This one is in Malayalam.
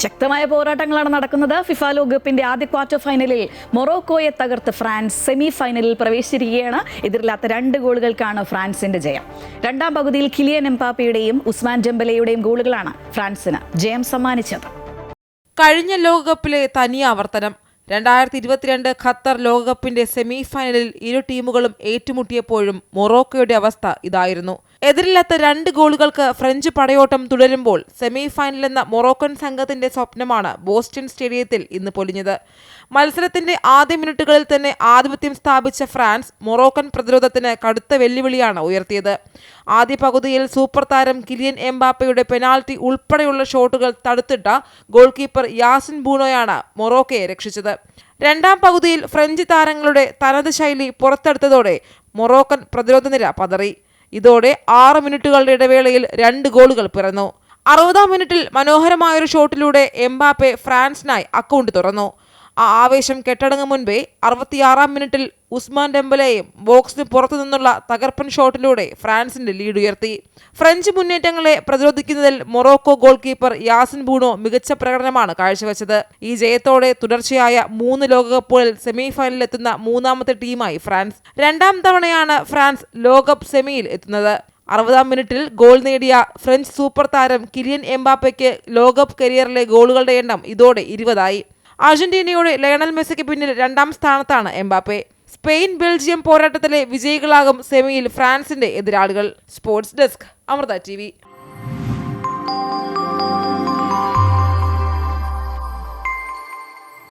ശക്തമായ പോരാട്ടങ്ങളാണ് നടക്കുന്നത്. ഫിഫ ലോകകപ്പിന്റെ ആദ്യ ക്വാർട്ടർ ഫൈനലിൽ മൊറോക്കോയെ തകർത്ത് ഫ്രാൻസ് സെമി ഫൈനലിൽ പ്രവേശിച്ചിരിക്കുകയാണ്. എതിരില്ലാത്ത 2 ഗോളുകൾക്കാണ് ഫ്രാൻസിന്റെ ജയം. രണ്ടാം പകുതിയിൽ കിലിയൻ എംബാപ്പയുടെയും ഉസ്മാൻ ഡെംബലെയുടെയും ഗോളുകളാണ് ഫ്രാൻസിന് ജയം സമ്മാനിച്ചത്. കഴിഞ്ഞ ലോകകപ്പിലെ തനിയാവർത്തനം. 2022 ഖത്തർ ലോകകപ്പിന്റെ സെമി ഫൈനലിൽ ഇരു ടീമുകളും ഏറ്റുമുട്ടിയപ്പോഴും മൊറോക്കോയുടെ അവസ്ഥ ഇതായിരുന്നു. എതിരില്ലാത്ത 2 ഗോളുകൾക്ക് ഫ്രഞ്ച് പടയോട്ടം തുടരുമ്പോൾ സെമി ഫൈനൽ എന്ന മൊറോക്കൻ സംഘത്തിന്റെ സ്വപ്നമാണ് ബോസ്റ്റൺ സ്റ്റേഡിയത്തിൽ ഇന്ന് പൊലിഞ്ഞത്. മത്സരത്തിന്റെ ആദ്യ മിനിറ്റുകളിൽ തന്നെ ആധിപത്യം സ്ഥാപിച്ച ഫ്രാൻസ് മൊറോക്കൻ പ്രതിരോധത്തിന് കടുത്ത വെല്ലുവിളിയാണ് ഉയർത്തിയത്. ആദ്യ പകുതിയിൽ സൂപ്പർ താരം കിലിയൻ എംബാപ്പയുടെ പെനാൽറ്റി ഉൾപ്പെടെയുള്ള ഷോട്ടുകൾ തടുത്തിട്ട ഗോൾ കീപ്പർ യാസിൻ ബൂണോയാണ് മൊറോക്കയെ രക്ഷിച്ചത്. രണ്ടാം പകുതിയിൽ ഫ്രഞ്ച് താരങ്ങളുടെ തനത് ശൈലി പുറത്തെടുത്തതോടെ മൊറോക്കൻ പ്രതിരോധ നിര പതറി. ഇതോടെ 6 മിനിറ്റുകളുടെ ഇടവേളയിൽ 2 ഗോളുകൾ പിറന്നു. 60-ാം മിനിറ്റിൽ മനോഹരമായൊരു ഷോട്ടിലൂടെ എംബാപ്പെ ഫ്രാൻസിനായി അക്കൗണ്ട് തുറന്നു. ആ ആവേശം കെട്ടടങ്ങും മുൻപേ 66-ാം മിനിറ്റിൽ ഉസ്മാൻ ഡെംബലെയും ബോക്സിന് പുറത്തുനിന്നുള്ള തകർപ്പൻ ഷോട്ടിലൂടെ ഫ്രാൻസിന്റെ ലീഡ് ഉയർത്തി. ഫ്രഞ്ച് മുന്നേറ്റങ്ങളെ പ്രതിരോധിക്കുന്നതിൽ Morocco goalkeeper Yassine Bounou മികച്ച പ്രകടനമാണ് കാഴ്ചവെച്ചത്. ഈ ജയത്തോടെ തുടർച്ചയായ 3 ലോകകപ്പുകളിൽ സെമി ഫൈനലിലെത്തുന്ന 3ാമത്തെ ടീമായി ഫ്രാൻസ്. 2ാം തവണയാണ് ഫ്രാൻസ് ലോകകപ്പ് സെമിയിൽ എത്തുന്നത്. 60-ാം മിനിറ്റിൽ ഗോൾ നേടിയ ഫ്രഞ്ച് സൂപ്പർ താരം കിലിയൻ എംബാപ്പയ്ക്ക് ലോകകപ്പ് കരിയറിലെ ഗോളുകളുടെ എണ്ണം ഇതോടെ 20ആയി. അർജന്റീനയുടെ ലയണൽ മെസ്സിക്ക് പിന്നിൽ 2ാം സ്ഥാനത്താണ് എംബാപ്പെ. സ്പെയിൻ ബെൽജിയം പോരാട്ടത്തിലെ വിജയികളാകും സെമിയിൽ ഫ്രാൻസിന്റെ എതിരാളികൾ. Sports desk, Amrita TV.